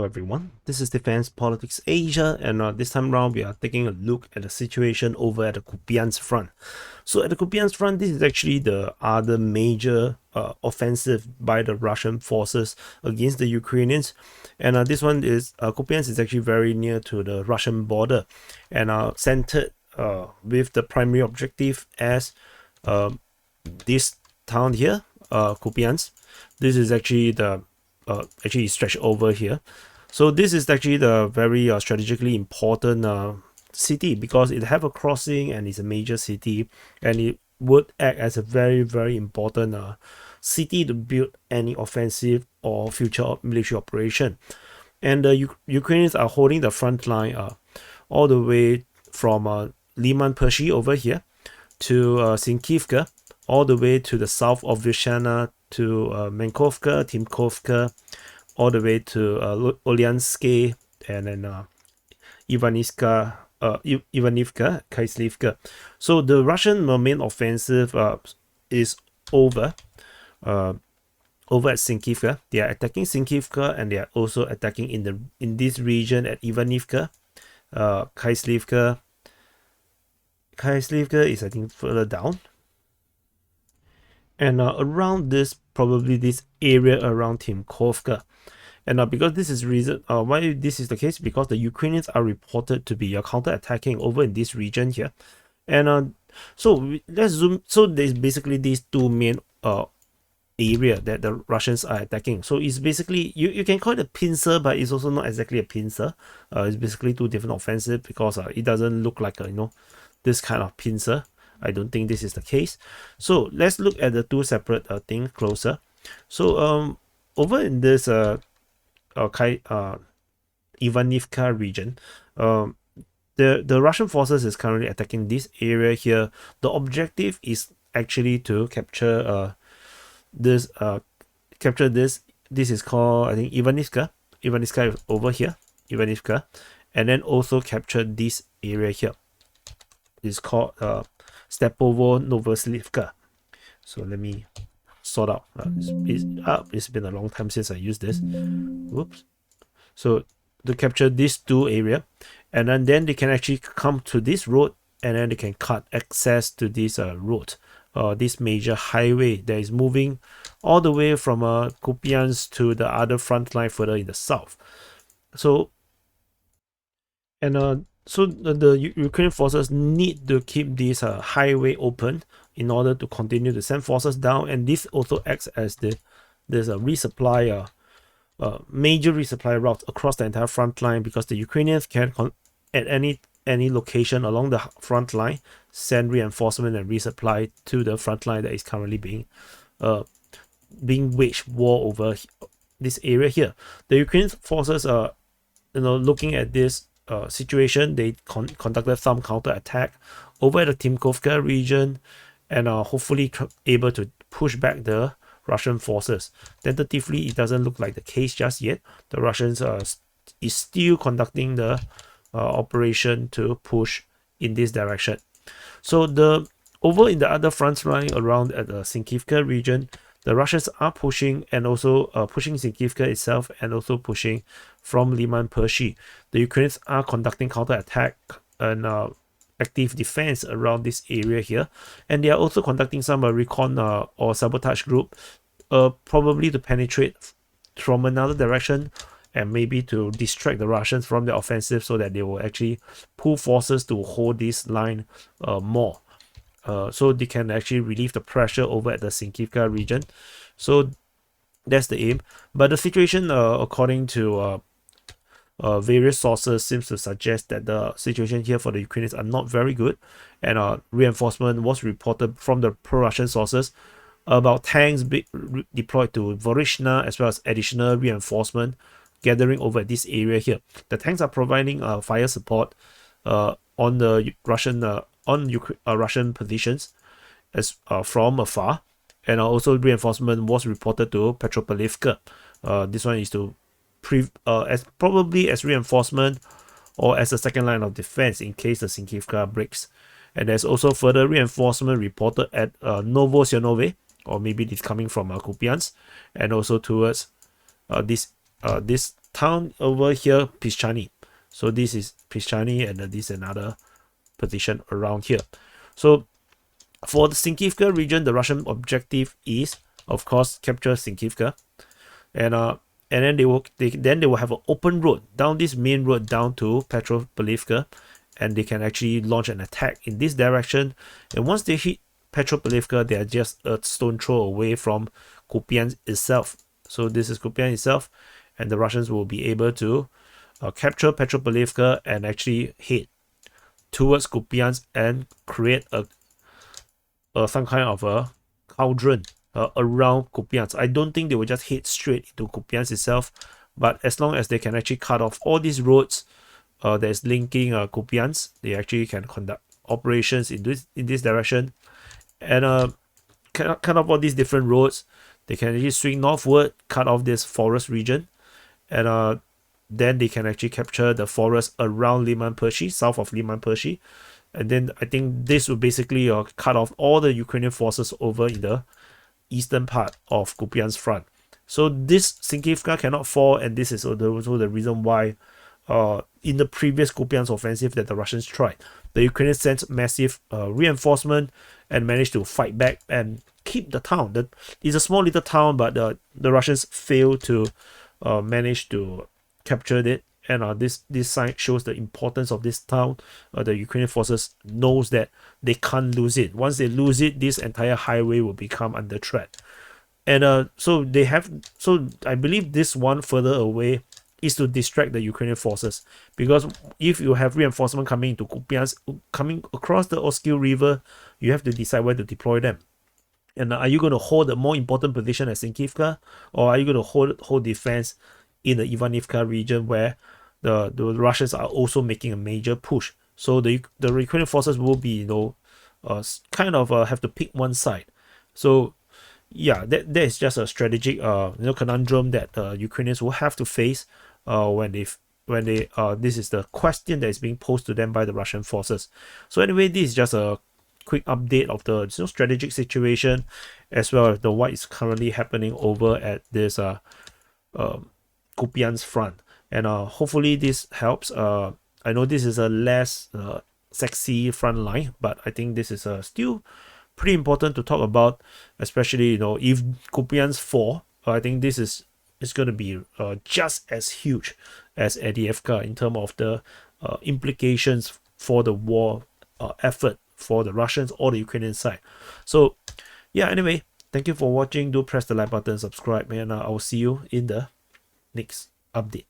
everyone, this is Defense Politics Asia, and this time around we are taking a look at the situation over at the Kupyansk front. So at the Kupyansk front, this is actually the other major offensive by the Russian forces against the Ukrainians, and this one is Kupyansk is actually very near to the Russian border, and centered with the primary objective as this town here, Kupyansk. This is actually the actually stretched over here. So this is actually the very strategically important city, because it have a crossing and it's a major city, and it would act as a very important city to build any offensive or future military operation. And the Ukrainians are holding the front line all the way from Liman Pershi over here to Sinkivka, all the way to the south of Vyshana, to Menkovka, Timkovka, all the way to Olyansky, and then Ivanivka, Kaislivka. So the Russian main offensive is over at Sinkivka. They are attacking Sinkivka, and they are also attacking in this region at Ivanivka, Kaislivka. Kaislivka is, I think, further down. And around this, probably this area around Timkovka. And because this is reason why this is the case, because the Ukrainians are reported to be counter-attacking over in this region here. And so let's zoom. So there's basically these two main area that the Russians are attacking. So it's basically, you can call it a pincer, but it's also not exactly a pincer. It's basically two different offensive, because it doesn't look like this kind of pincer. I don't think this is the case. So let's look at the two separate things closer. So over in this Ivanivka region, the Russian forces is currently attacking this area here. The objective is actually to capture this. This is called, I think, Ivanivka. Ivanivka is over here, Ivanivka, and then also capture this area here. It's called Stepovo Novoslivka. So let me sort out. It's been a long time since I used this. Whoops. So to capture these two area, and then they can actually come to this road, and then they can cut access to this road, this major highway that is moving all the way from Kupyansk to the other front line further in the south. So so the Ukrainian forces need to keep this highway open in order to continue to send forces down, and this also acts as there's a resupply, major resupply route across the entire front line, because the Ukrainians can at any location along the front line send reinforcement and resupply to the front line that is currently being waged war over this area here. The Ukrainian forces are looking at this situation. They conducted some counter attack over the Timkovka region, and are hopefully able to push back the Russian forces. Tentatively, it doesn't look like the case just yet. The Russians is still conducting the operation to push in this direction. So over in the other front line around at the Sinkivka region, the Russians are pushing, and also pushing Sinkivka itself, and also pushing from Liman Pershi. The Ukrainians are conducting counterattack and active defense around this area here, and they are also conducting some recon or sabotage group, probably to penetrate from another direction, and maybe to distract the Russians from the offensive, so that they will actually pull forces to hold this line more. So they can actually relieve the pressure over at the Sinkivka region. So that's the aim. But the situation, according to various sources, seems to suggest that the situation here for the Ukrainians are not very good. And reinforcement was reported from the pro-Russian sources about tanks deployed to Vorishna, as well as additional reinforcement gathering over this area here. The tanks are providing fire support on the Russian positions as from afar, and also reinforcement was reported to Petropavlivka. This one is to probably as reinforcement or as a second line of defense in case the Sinkivka breaks. And there's also further reinforcement reported at Novosionove, or maybe it's coming from Kupyansk, and also towards this this town over here, Pischani. So this is Pischani, and this is another position around here. So for the Sinkivka region, the Russian objective is, of course, capture Sinkivka, and then they will have an open road down this main road down to Petropavlivka, and they can actually launch an attack in this direction. And once they hit Petropavlivka, they are just a stone throw away from Kupyansk itself. So this is Kupyansk itself, and the Russians will be able to capture Petropavlivka and actually head towards Kupyansk and create some kind of a cauldron around Kupyansk. I don't think they will just head straight into Kupyansk itself, but as long as they can actually cut off all these roads that's linking Kupyansk, they actually can conduct operations in this direction, and cut off all these different roads. They can actually swing northward, cut off this forest region, and then they can actually capture the forest around Liman Pershi, south of Liman Pershi. And then I think this will basically cut off all the Ukrainian forces over in the eastern part of Kupyansk front. So this Sinkivka cannot fall, and this is also the reason why in the previous Kupyansk offensive that the Russians tried, the Ukrainians sent massive reinforcement and managed to fight back and keep the town. It's a small little town, but the Russians failed to manage to capture it. And this sign shows the importance of this town. The Ukrainian forces knows that they can't lose it. Once they lose it, this entire highway will become under threat. And so I believe this one further away is to distract the Ukrainian forces, because if you have reinforcement coming into Kupyansk, coming across the Oskil River, you have to decide where to deploy them. And are you going to hold a more important position at Sinkivka, or are you going to hold defense in the Ivanivka region where the Russians are also making a major push? So the Ukrainian forces will be kind of have to pick one side. So yeah, that is just a strategic conundrum that Ukrainians will have to face when they this is the question that is being posed to them by the Russian forces. So anyway, this is just a quick update of the strategic situation, as well as what is currently happening over at this Kupyansk front. And hopefully this helps. I know this is a less sexy front line, but I think this is still pretty important to talk about, especially if Kupyansk fall. I think this is going to be just as huge as Avdiivka in terms of the implications for the war effort for the Russians or the Ukrainian side. So yeah, anyway, thank you for watching. Do press the like button, subscribe, and I will see you in the next update.